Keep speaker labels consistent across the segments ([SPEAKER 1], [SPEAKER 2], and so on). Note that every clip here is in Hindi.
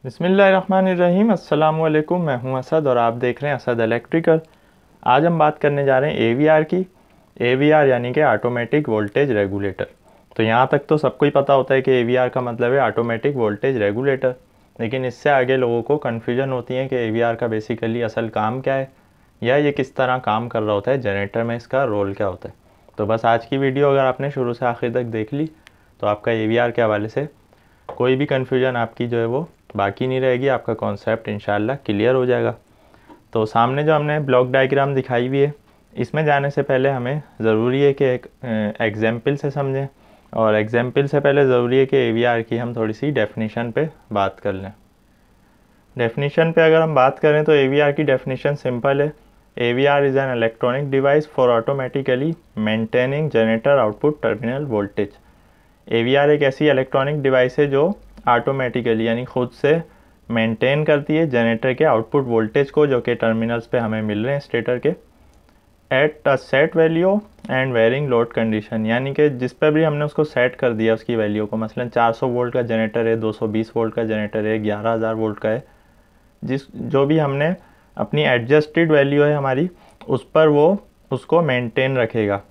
[SPEAKER 1] बिस्मिल्लाहिर्रहमानिर्रहीम। अस्सलाम वालेकुम। मैं हूं असद और आप देख रहे हैं असद इलेक्ट्रिकल। आज हम बात करने जा रहे हैं एवीआर की। एवीआर यानी कि ऑटोमेटिक वोल्टेज रेगुलेटर। तो यहाँ तक तो सबको ही पता होता है कि एवीआर का मतलब है ऑटोमेटिक वोल्टेज रेगुलेटर, लेकिन इससे आगे लोगों को कन्फ्यूजन होती है कि एवीआर का बेसिकली असल काम क्या है या ये किस तरह काम कर रहा होता है, जनरेटर में इसका रोल क्या होता है। तो बस आज की वीडियो अगर आपने शुरू से आखिर तक देख ली तो आपका एवीआर के हवाले से कोई भी कन्फ्यूजन आपकी जो है वो बाकी नहीं रहेगी, आपका कॉन्सेप्ट इंशाल्लाह क्लियर हो जाएगा। तो सामने जो हमने ब्लॉक डायग्राम दिखाई हुई है, इसमें जाने से पहले हमें ज़रूरी है कि एक एग्जाम्पल से समझें, और एग्जाम्पल से पहले ज़रूरी है कि एवीआर की हम थोड़ी सी डेफिनेशन पे बात कर लें। डेफिनेशन पे अगर हम बात करें तो एवीआर की डेफिनेशन सिंपल है। AVR is an electronic device for automatically maintaining generator output terminal voltage. AVR एक ऐसी इलेक्ट्रॉनिक डिवाइस है जो ऑटोमेटिकली यानी खुद से मेंटेन करती है जनरेटर के आउटपुट वोल्टेज को, जो कि टर्मिनल्स पे हमें मिल रहे हैं स्टेटर के, at a set value and varying load condition. यानी कि जिस पर भी हमने उसको सेट कर दिया उसकी वैल्यू को, मसलन 400 वोल्ट का जनरेटर है, 220 वोल्ट का जनरेटर है, 11,000 वोल्ट का है, जो भी हमने अपनी एडजस्टेड वैल्यू है हमारी, उस पर वो उसको मेंटेन रखेगा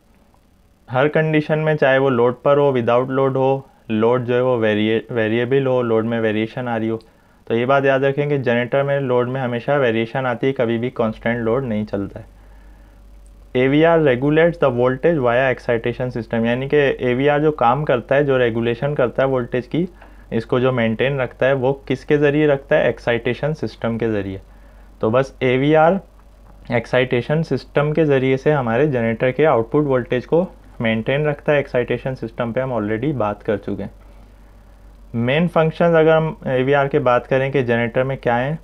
[SPEAKER 1] हर कंडीशन में, चाहे वो लोड पर हो, विदाउट लोड हो, लोड जो है वो वेरिएबल हो, लोड में वेरिएशन आ रही हो। तो ये बात याद रखें कि जनरेटर में लोड में हमेशा वेरिएशन आती है, कभी भी कांस्टेंट लोड नहीं चलता है। AVR regulates the voltage via excitation system. यानी कि एवीआर जो काम करता है, जो रेगुलेशन करता है वोल्टेज की, इसको जो मेंटेन रखता है, वो किसके ज़रिए रखता है? एक्साइटेशन सिस्टम के ज़रिए। तो बस एवीआर एक्साइटेशन सिस्टम के ज़रिए से हमारे जनरेटर के आउटपुट वोल्टेज को मेंटेन रखता है। एक्साइटेशन सिस्टम पे हम ऑलरेडी बात कर चुके हैं। मेन फंक्शंस अगर हम एवीआर के बात करें कि जनरेटर में क्या है,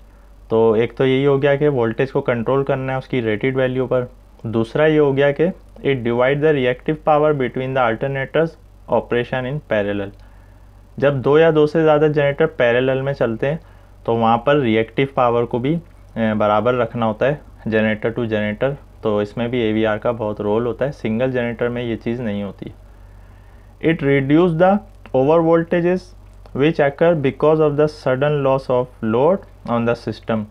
[SPEAKER 1] तो एक तो यही हो गया कि वोल्टेज को कंट्रोल करना है उसकी रेटेड वैल्यू पर। दूसरा ये हो गया कि it divide the reactive power between the alternators operation in parallel. जब दो या दो से ज़्यादा जनरेटर पैरेलल में चलते हैं तो वहाँ पर रिएक्टिव पावर को भी बराबर रखना होता है जनरेटर टू जनरेटर। तो इसमें भी एवीआर का बहुत रोल होता है, सिंगल जनरेटर में ये चीज़ नहीं होती। It reduce the over voltages which occur because of the sudden loss of load on the system.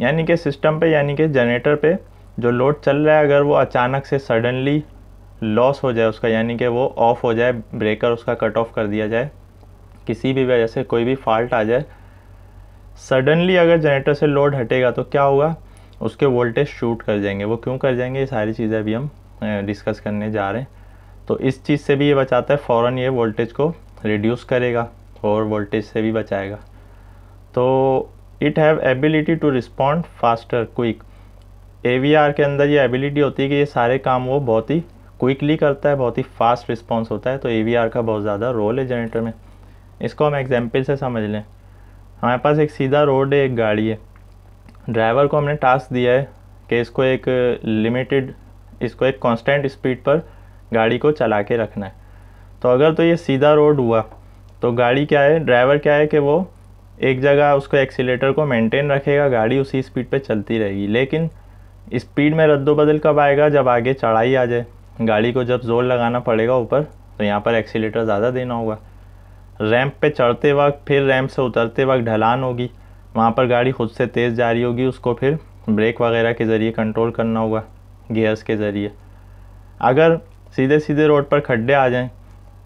[SPEAKER 1] यानी कि सिस्टम पे, यानी कि जनरेटर पे जो लोड चल रहा है, अगर वो अचानक से सडनली लॉस हो जाए उसका, यानी कि वो ऑफ हो जाए, ब्रेकर उसका कट ऑफ कर दिया जाए, किसी भी वजह से कोई भी फॉल्ट आ जाए, सडनली अगर जनरेटर से लोड हटेगा तो क्या होगा? उसके वोल्टेज शूट कर जाएंगे। वो क्यों कर जाएंगे, ये सारी चीज़ें अभी हम डिस्कस करने जा रहे हैं। तो इस चीज़ से भी ये बचाता है, फ़ौरन ये वोल्टेज को रिड्यूस करेगा और वोल्टेज से भी बचाएगा। तो it have ability to respond faster quick. AVR के अंदर ये एबिलिटी होती है कि ये सारे काम वो बहुत ही क्विकली करता है, बहुत ही फास्ट रिस्पॉन्स होता है। तो एवीआर का बहुत ज़्यादा रोल है जनरेटर में। इसको हम एग्जाम्पल से समझ लें। हमारे पास एक सीधा रोड है, एक गाड़ी है, ड्राइवर को हमने टास्क दिया है कि इसको एक कांस्टेंट स्पीड पर गाड़ी को चला के रखना है। तो अगर तो ये सीधा रोड हुआ तो गाड़ी क्या है, ड्राइवर क्या है कि वो एक जगह उसको एक्सीलेटर को मेंटेन रखेगा, गाड़ी उसी स्पीड पे चलती रहेगी। लेकिन स्पीड में रद्दोबदल कब आएगा? जब आगे चढ़ाई आ जाए, गाड़ी को जब जोर लगाना पड़ेगा ऊपर, तो यहाँ पर एक्सीलेटर ज़्यादा देना होगा। रैंप पे चढ़ते वक्त, फिर रैंप से उतरते वक्त ढलान होगी, वहाँ पर गाड़ी खुद से तेज़ जा रही होगी, उसको फिर ब्रेक वगैरह के ज़रिए कंट्रोल करना होगा, गियर्स के ज़रिए। अगर सीधे सीधे रोड पर खड्डे आ जाएं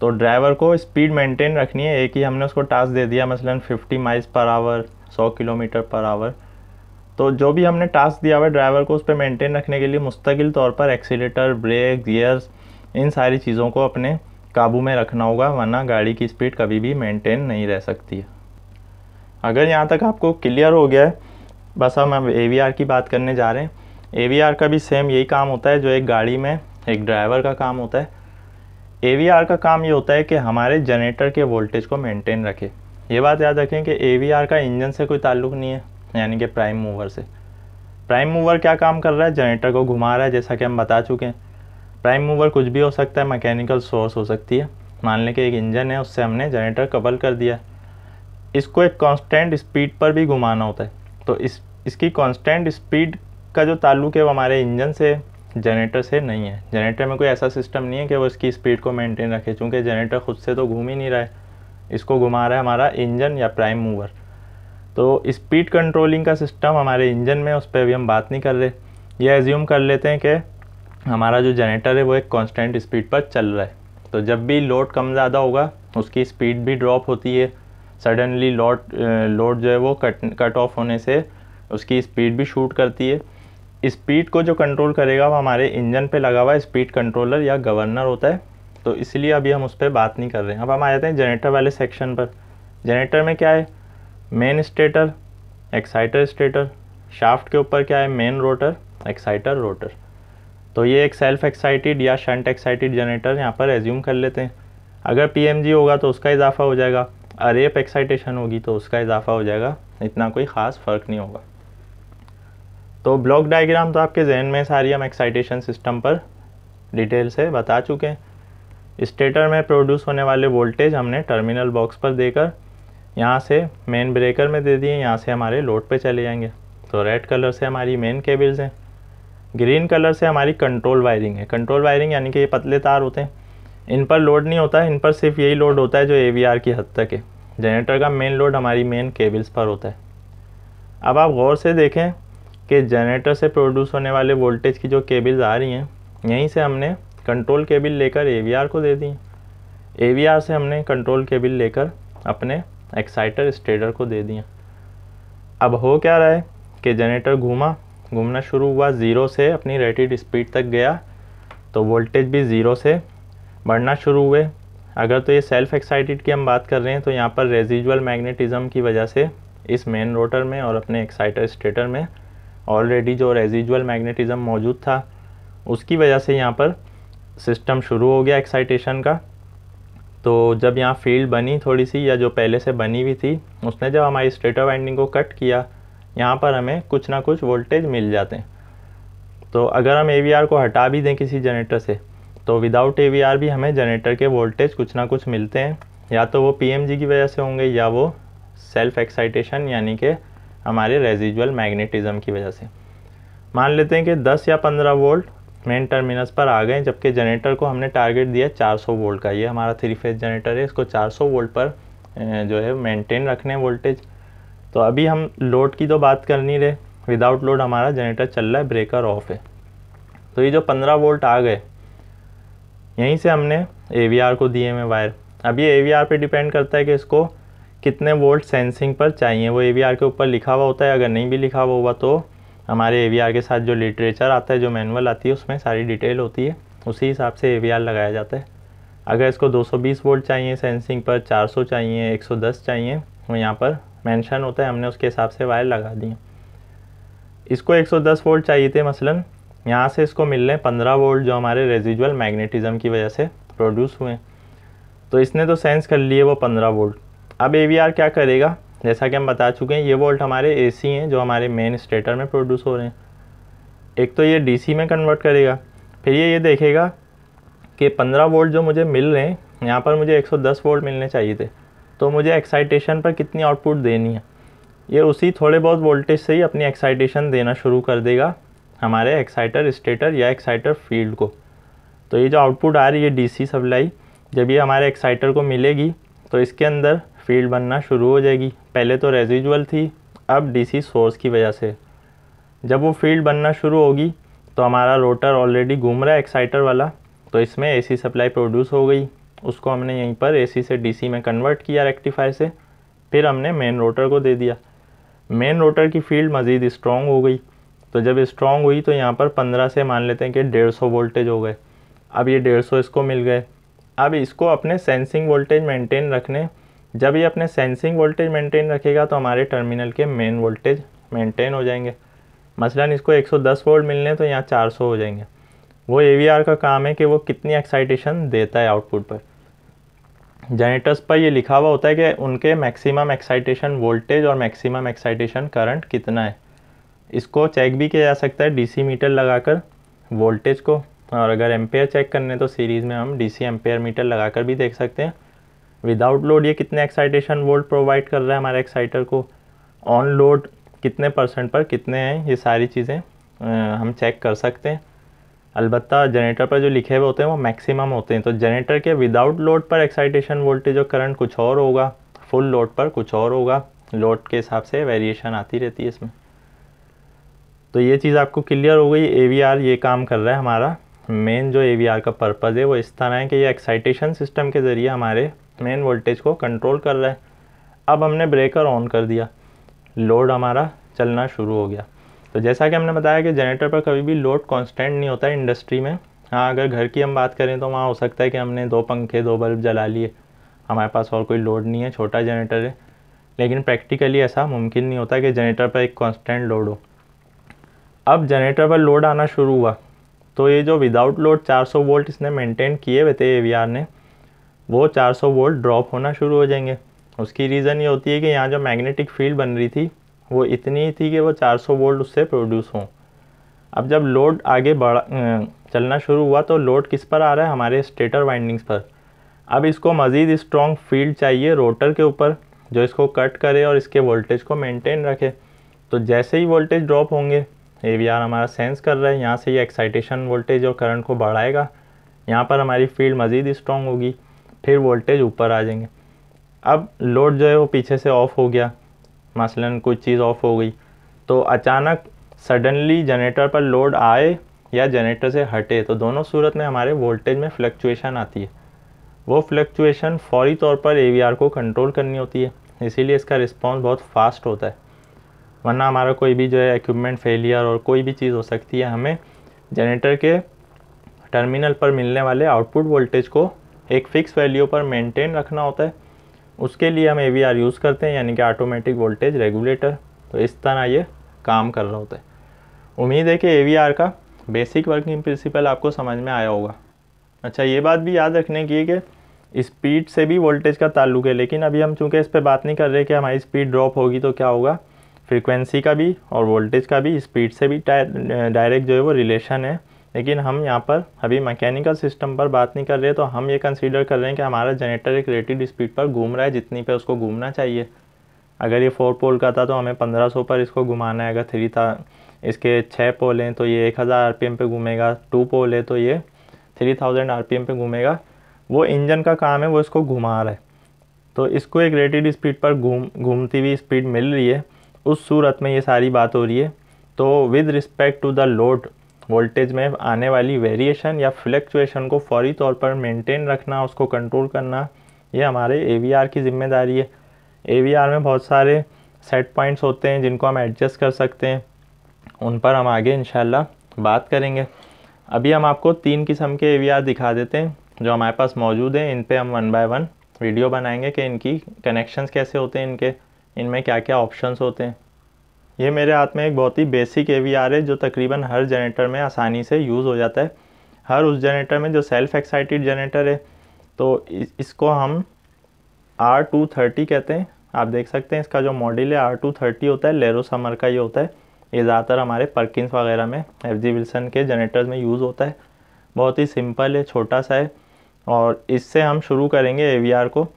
[SPEAKER 1] तो ड्राइवर को स्पीड मेंटेन रखनी है। एक ही हमने उसको टास्क दे दिया, मसलन 50 miles per hour, 100 kilometre per hour. तो जो भी हमने टास्क दिया हुआ है ड्राइवर को, उस पर मेंटेन रखने के लिए मुस्तकिल तौर पर एक्सीलेटर, ब्रेक, गियर्स, इन सारी चीज़ों को अपने काबू में रखना होगा, वरना गाड़ी की स्पीड कभी भी मेंटेन नहीं रह सकती है। अगर यहाँ तक आपको क्लियर हो गया है, बस हम अब एवीआर की बात करने जा रहे हैं। एवीआर का भी सेम यही काम होता है जो एक गाड़ी में एक ड्राइवर का काम होता है। एवीआर का काम ये होता है कि हमारे जनरेटर के वोल्टेज को मेंटेन रखे। ये बात याद रखें कि एवीआर का इंजन से कोई ताल्लुक़ नहीं है, यानी कि प्राइम मूवर से। प्राइम मूवर क्या काम कर रहा है? जनरेटर को घुमा रहा है, जैसा कि हम बता चुके हैं। प्राइम मूवर कुछ भी हो सकता है, मैकेनिकल सोर्स हो सकती है। मान लें कि एक इंजन है, उससे हमने जनरेटर कपल कर दिया। इसको एक कांस्टेंट स्पीड पर भी घुमाना होता है। तो इसकी कांस्टेंट स्पीड का जो ताल्लुक है वो हमारे इंजन से, जनरेटर से नहीं है। जनरेटर में कोई ऐसा सिस्टम नहीं है कि वो इसकी स्पीड को मेंटेन रखे, चूँकि जनरेटर खुद से तो घूम ही नहीं रहा है, इसको घुमा रहा है हमारा इंजन या प्राइम मूवर। तो स्पीड कंट्रोलिंग का सिस्टम हमारे इंजन में, उस पर अभी हम बात नहीं कर रहे। ये एज्यूम कर लेते हैं कि हमारा जो जनरेटर है वो एक कांस्टेंट स्पीड पर चल रहा है। तो जब भी लोड कम ज़्यादा होगा उसकी स्पीड भी ड्रॉप होती है। सडनली लोड जो है वो कट ऑफ होने से उसकी स्पीड भी शूट करती है। स्पीड को जो कंट्रोल करेगा वो हमारे इंजन पे लगा हुआ स्पीड कंट्रोलर या गवर्नर होता है। तो इसलिए अभी हम उस पर बात नहीं कर रहे हैं। अब हम आ जाते हैं जनरेटर वाले सेक्शन पर। जनरेटर में क्या है, main stator, exciter stator, shaft के ऊपर क्या है, मेन रोटर, एक्साइटर रोटर। तो ये एक सेल्फ एक्साइटेड या शंट एक्साइटेड जनरेटर यहाँ पर एज्यूम कर लेते हैं। अगर पीएमजी होगा तो उसका इजाफा हो जाएगा, रेप एक्साइटेशन होगी तो उसका इजाफा हो जाएगा, इतना कोई ख़ास फ़र्क नहीं होगा। तो ब्लॉक डायग्राम तो आपके जहन में सारी हम एक्साइटेशन सिस्टम पर डिटेल से बता चुके हैं। स्टेटर में प्रोड्यूस होने वाले वोल्टेज हमने टर्मिनल बॉक्स पर देकर यहाँ से मेन ब्रेकर में दे दिए, यहाँ से हमारे लोड पे चले जाएंगे। तो रेड कलर से हमारी मेन केबल्स हैं, ग्रीन कलर से हमारी कंट्रोल वायरिंग है। कंट्रोल वायरिंग यानी कि ये पतले तार होते हैं, इन पर लोड नहीं होता है, इन पर सिर्फ यही लोड होता है जो AVR की हद तक है। जनरेटर का मेन लोड हमारी मेन केबल्स पर होता है। अब आप गौर से देखें कि जनरेटर से प्रोड्यूस होने वाले वोल्टेज की जो केबल्स आ रही हैं, यहीं से हमने कंट्रोल केबल लेकर AVR को दे दी, AVR से हमने कंट्रोल केबल लेकर अपने एक्साइटर स्टेटर को दे दिया। अब हो क्या रहा है कि जनरेटर घूमना शुरू हुआ, ज़ीरो से अपनी रेटेड स्पीड तक गया, तो वोल्टेज भी ज़ीरो से बढ़ना शुरू हुए। अगर तो ये सेल्फ एक्साइटेड की हम बात कर रहे हैं तो यहाँ पर रेजिजुअल मैग्नेटिज्म की वजह से इस मेन रोटर में और अपने एक्साइटर स्टेटर में ऑलरेडी जो रेजिजुअल मैग्नेटिज्म मौजूद था उसकी वजह से यहाँ पर सिस्टम शुरू हो गया एक्साइटेशन का। तो जब यहाँ फील्ड बनी थोड़ी सी, या जो पहले से बनी हुई थी, उसने जब हमारी स्टेटर वाइंडिंग को कट किया, यहाँ पर हमें कुछ ना कुछ वोल्टेज मिल जाते हैं। तो अगर हम AVR को हटा भी दें किसी जनरेटर से, तो विदाउट AVR भी हमें जनरेटर के वोल्टेज कुछ ना कुछ मिलते हैं, या तो वो PMG की वजह से होंगे या वो सेल्फ एक्साइटेशन यानी कि हमारे रेजिजुअल मैग्नेटिज्म की वजह से। मान लेते हैं कि 10 या 15 वोल्ट मेन टर्मिनल्स पर आ गए, जबकि जनरेटर को हमने टारगेट दिया 400 वोल्ट का। ये हमारा 3 फेज जनरेटर है, इसको 400 वोल्ट पर जो है मेंटेन रखने वोल्टेज। तो अभी हम लोड की तो बात कर नहीं रहे, विदाउट लोड हमारा जनरेटर चल रहा है, ब्रेकर ऑफ है। तो ये जो 15 वोल्ट आ गए, यहीं से हमने AVR को दिए में वायर। अब ये AVR पे डिपेंड करता है कि इसको कितने वोल्ट सेंसिंग पर चाहिए, वो AVR के ऊपर लिखा हुआ होता है। अगर नहीं भी लिखा हुआ होगा तो हमारे AVR के साथ जो लिटरेचर आता है, जो मैनुअल आती है, उसमें सारी डिटेल होती है, उसी हिसाब से AVR लगाया जाता है। अगर इसको 220 वोल्ट चाहिए सेंसिंग पर, 400 चाहिए, 110 चाहिए, वो यहाँ पर मेंशन होता है, हमने उसके हिसाब से वायर लगा दिए। इसको 110 वोल्ट चाहिए थे मसलन, यहाँ से इसको मिल रहे हैं 15 वोल्ट जो हमारे रेजिजुअल मैग्नेटिज्म की वजह से प्रोड्यूस हुए। तो इसने तो सेंस कर लिए वो 15 वोल्ट। अब AVR क्या करेगा, जैसा कि हम बता चुके हैं, ये वोल्ट हमारे AC हैं जो हमारे मेन स्टेटर में प्रोड्यूस हो रहे हैं। एक तो ये DC में कन्वर्ट करेगा, फिर ये देखेगा कि 15 वोल्ट जो मुझे मिल रहे हैं, यहाँ पर मुझे 110 वोल्ट मिलने चाहिए थे, तो मुझे एक्साइटेशन पर कितनी आउटपुट देनी है। ये उसी थोड़े बहुत वोल्टेज से ही अपनी एक्साइटेशन देना शुरू कर देगा हमारे एक्साइटर स्टेटर या एक्साइटर फील्ड को। तो ये जो आउटपुट आ रही है DC सप्लाई, जब ये हमारे एक्साइटर को मिलेगी तो इसके अंदर फील्ड बनना शुरू हो जाएगी। पहले तो रेजिजुअल थी, अब DC सोर्स की वजह से जब वो फील्ड बनना शुरू होगी तो हमारा रोटर ऑलरेडी घूम रहा है एक्साइटर वाला, तो इसमें AC सप्लाई प्रोड्यूस हो गई। उसको हमने यहीं पर AC से DC में कन्वर्ट किया रेक्टिफायर से, फिर हमने मेन रोटर को दे दिया। मेन रोटर की फील्ड मज़ीद स्ट्रॉन्ग हो गई, तो जब स्ट्रॉन्ग हुई तो यहाँ पर 15 से मान लेते हैं कि 150 वोल्टेज हो गए। अब ये 150 इसको मिल गए। अब इसको अपने सेंसिंग वोल्टेज मेंटेन रखने, जब ये अपने सेंसिंग वोल्टेज मेंटेन रखेगा तो हमारे टर्मिनल के मेन वोल्टेज मेंटेन हो जाएंगे। मसलन इसको 110 वोल्ट मिलने तो यहाँ 400 हो जाएंगे। वो AVR का काम है कि वो कितनी एक्साइटेशन देता है आउटपुट पर। जनरेटर्स पर ये लिखा हुआ होता है कि उनके मैक्सिमम एक्साइटेशन वोल्टेज और मैक्सिमम एक्साइटेशन करंट कितना है। इसको चेक भी किया जा सकता है DC मीटर लगाकर वोल्टेज को, और अगर एम्पेयर चेक करने तो सीरीज़ में हम DC एम्पेयर मीटर लगाकर भी देख सकते हैं। विदाउट लोड ये कितने एक्साइटेशन वोल्ट प्रोवाइड कर रहा है हमारे एक्साइटर को, ऑन लोड कितने % पर कितने हैं, ये सारी चीज़ें हम चेक कर सकते हैं। अलबत्ता जनरेटर पर जो लिखे हुए होते हैं वो मैक्सिमम होते हैं। तो जनरेटर के विदाउट लोड पर एक्साइटेशन वोल्टेज और करंट कुछ और होगा, फुल लोड पर कुछ और होगा। लोड के हिसाब से वेरिएशन आती रहती है इसमें। तो ये चीज़ आपको क्लियर हो गई। AVR ये काम कर रहा है, हमारा मेन जो AVR का पर्पज़ है वो इस तरह है कि ये एक्साइटेशन सिस्टम के ज़रिए हमारे मेन वोल्टेज को कंट्रोल कर रहा है। अब हमने ब्रेकर ऑन कर दिया, लोड हमारा चलना शुरू हो गया। तो जैसा कि हमने बताया कि जनरेटर पर कभी भी लोड कांस्टेंट नहीं होता है इंडस्ट्री में। हाँ, अगर घर की हम बात करें तो वहाँ हो सकता है कि हमने 2 पंखे 2 बल्ब जला लिए, हमारे पास और कोई लोड नहीं है, छोटा जनरेटर है, लेकिन प्रैक्टिकली ऐसा मुमकिन नहीं होता कि जनरेटर पर एक कांस्टेंट लोड हो। अब जनरेटर पर लोड आना शुरू हुआ तो ये जो विदाउट लोड 400 वोल्ट इसने मेंटेन किए हुए थे AVR ने, वो 400 वोल्ट ड्रॉप होना शुरू हो जाएंगे। उसकी रीज़न ये होती है कि यहाँ जो मैग्नेटिक फील्ड बन रही थी वो इतनी ही थी कि वो 400 वोल्ट उससे प्रोड्यूस हों। अब जब लोड आगे चलना शुरू हुआ तो लोड किस पर आ रहा है, हमारे स्टेटर वाइंडिंग्स पर। अब इसको मज़ीद स्ट्रॉन्ग फील्ड चाहिए रोटर के ऊपर जो इसको कट करे और इसके वोल्टेज को मेंटेन रखे। तो जैसे ही वोल्टेज ड्रॉप होंगे, AVR हमारा सेंस कर रहा है, यहाँ से ये एक्साइटेशन वोल्टेज और करंट को बढ़ाएगा, यहाँ पर हमारी फील्ड मज़ीद स्ट्रॉन्ग होगी, फिर वोल्टेज ऊपर आ जाएंगे। अब लोड जो है वो पीछे से ऑफ हो गया, मसलन कुछ चीज़ ऑफ हो गई, तो अचानक सडनली जनरेटर पर लोड आए या जनरेटर से हटे, तो दोनों सूरत में हमारे वोल्टेज में फ्लक्चुएशन आती है। वो फ्लक्चुएशन फौरी तौर पर AVR को कंट्रोल करनी होती है, इसीलिए इसका रिस्पॉन्स बहुत फास्ट होता है। वरना हमारा कोई भी जो है इक्विपमेंट फेलियर और कोई भी चीज़ हो सकती है। हमें जनरेटर के टर्मिनल पर मिलने वाले आउटपुट वोल्टेज को एक फ़िक्स वैल्यू पर मेंटेन रखना होता है। उसके लिए हम AVR यूज़ करते हैं, यानी कि ऑटोमेटिक वोल्टेज रेगुलेटर। तो इस तरह ये काम कर रहा होता है। उम्मीद है कि AVR का बेसिक वर्किंग प्रिंसिपल आपको समझ में आया होगा। अच्छा, ये बात भी याद रखने की है कि स्पीड से भी वोल्टेज का ताल्लुक है, लेकिन अभी हम चूँकि इस पर बात नहीं कर रहे कि हमारी स्पीड ड्रॉप होगी तो क्या होगा। फ्रीक्वेंसी का भी और वोल्टेज का भी स्पीड से भी डायरेक्ट जो है वो रिलेशन है, लेकिन हम यहाँ पर अभी मैकेनिकल सिस्टम पर बात नहीं कर रहे। तो हम ये कंसीडर कर रहे हैं कि हमारा जनरेटर एक रेटेड स्पीड पर घूम रहा है, जितनी पे उसको घूमना चाहिए। अगर ये 4 पोल का था तो हमें 1500 पर इसको घुमाना है। अगर 3 था, इसके 6 पोल हैं तो ये 1000 RPM पे घूमेगा। 2 पोल है तो ये 3000 RPM पे घूमेगा। वो इंजन का काम है, वो इसको घुमा रहा है। तो इसको एक रेटेड स्पीड पर घूमती हुई स्पीड मिल रही है, उस सूरत में ये सारी बात हो रही है। तो with respect to the load, voltage में आने वाली वेरिएशन या फ्लक्चुएशन को फौरी तौर पर मेंटेन रखना, उसको कंट्रोल करना, ये हमारे AVR की जिम्मेदारी है। AVR में बहुत सारे सेट पॉइंट्स होते हैं जिनको हम एडजस्ट कर सकते हैं, उन पर हम आगे इंशाल्लाह बात करेंगे। अभी हम आपको 3 किस्म के AVR दिखा देते हैं जो हमारे पास मौजूद हैं। इन पे हम 1 बाय 1 वीडियो बनाएंगे कि इनकी कनेक्शंस कैसे होते हैं, इनमें क्या क्या ऑप्शंस होते हैं। ये मेरे हाथ में एक बहुत ही बेसिक AVR है जो तकरीबन हर जनरेटर में आसानी से यूज़ हो जाता है। हर उस जनरेटर में जो सेल्फ एक्साइटेड जनरेटर है, तो इसको हम R230 कहते हैं। आप देख सकते हैं इसका जो मॉडल है R230 होता है, लेरो समर का ये होता है। ये ज़्यादातर हमारे परकिंस वगैरह में, FG विल्सन के जनरेटर्स में यूज़ होता है। बहुत ही सिंपल है, छोटा सा है, और इससे हम शुरू करेंगे AVR को।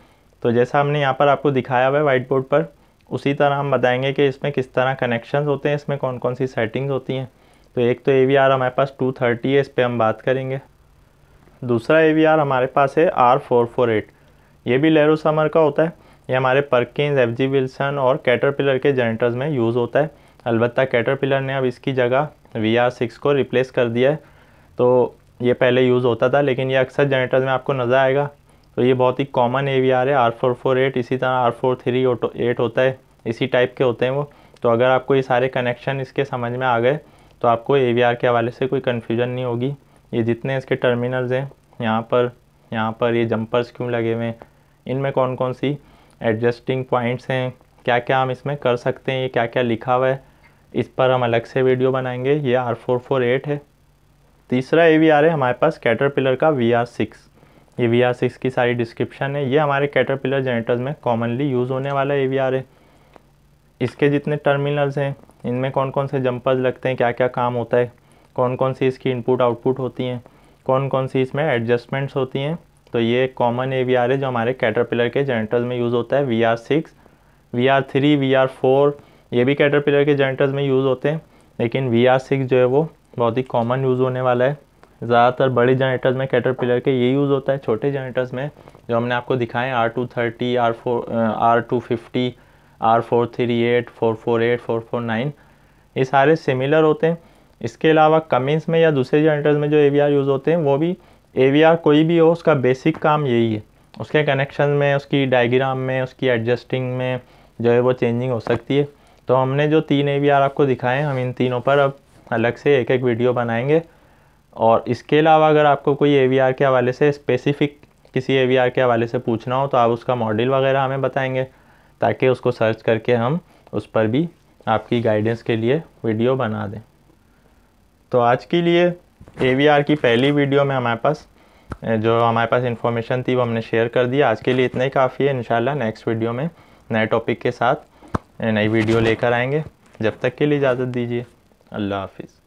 [SPEAKER 1] तो जैसा हमने यहाँ पर आपको दिखाया हुआ है वाइट बोर्ड पर, उसी तरह हम बताएंगे कि इसमें किस तरह कनेक्शंस होते हैं, इसमें कौन कौन सी सेटिंग्स होती हैं। तो एक तो AVR हमारे पास 230 है, इस पर हम बात करेंगे। दूसरा AVR हमारे पास है R448। ये भी लेरो समर का होता है। ये हमारे परकिंस, FG विल्सन और कैटरपिलर के जनरेटर्स में यूज़ होता है। अलबत्ता कैटरपिलर ने अब इसकी जगह VR6 को रिप्लेस कर दिया है। तो ये पहले यूज़ होता था, लेकिन ये अक्सर जनरेटर्स में आपको नज़र आएगा। तो ये बहुत ही कॉमन AVR है R448। इसी तरह R438 होता है, इसी टाइप के होते हैं वो। तो अगर आपको ये सारे कनेक्शन इसके समझ में आ गए तो आपको AVR के हवाले से कोई कन्फ्यूजन नहीं होगी। ये जितने इसके टर्मिनल्स हैं, यहाँ पर ये जंपर्स क्यों लगे हुए हैं, इनमें कौन कौन सी एडजस्टिंग पॉइंट्स हैं, क्या क्या हम इसमें कर सकते हैं, ये क्या क्या लिखा हुआ है, इस पर हम अलग से वीडियो बनाएंगे। ये R448 है। तीसरा AVR है हमारे पास कैटरपिलर का VR6। ये VR6 की सारी डिस्क्रिप्शन है। ये हमारे कैटरपिलर जनरेटर्स में कॉमनली यूज़ होने वाला AVR है। इसके जितने टर्मिनल्स हैं, इनमें कौन कौन से जंपर्स लगते हैं, क्या क्या काम होता है, कौन कौन सी इसकी इनपुट आउटपुट होती हैं, कौन कौन सी इसमें एडजस्टमेंट्स होती हैं। तो ये कॉमन AVR है जो हमारे कैटरपिलर के जनरेटर्स में यूज़ होता है। VR6, VR3, VR4 ये भी कैटरपिलर के जनरेटर्स में यूज़ होते हैं, लेकिन VR6 जो है वो बहुत ही कॉमन यूज़ होने वाला है। ज़्यादातर बड़े जनरेटर्स में कैटरपिलर के ये यूज़ होता है। छोटे जनरेटर्स में जो हमने आपको दिखाए R230, R250, R438, 448, 449 ये सारे सिमिलर होते हैं। इसके अलावा कमिंस में या दूसरे जनरेटर्स में जो AVR यूज़ होते हैं वो भी AVR कोई भी हो, उसका बेसिक काम यही है। उसके कनेक्शन में, उसकी डायग्राम में, उसकी एडजस्टिंग में जो है वो चेंजिंग हो सकती है। तो हमने जो 3 AVR आपको दिखाए हैं, हम इन तीनों पर अब अलग से एक एक वीडियो बनाएंगे। और इसके अलावा अगर आपको कोई AVR के हवाले से स्पेसिफ़िक किसी AVR के हवाले से पूछना हो तो आप उसका मॉडल वगैरह हमें बताएंगे, ताकि उसको सर्च करके हम उस पर भी आपकी गाइडेंस के लिए वीडियो बना दें। तो आज के लिए AVR की पहली वीडियो में हमारे पास इन्फॉर्मेशन थी वो हमने शेयर कर दिया। आज के लिए इतना ही काफ़ी है। इंशाल्लाह नेक्स्ट वीडियो में नए टॉपिक के साथ नई वीडियो लेकर आएंगे। जब तक के लिए इजाज़त दीजिए। अल्लाह हाफिज़।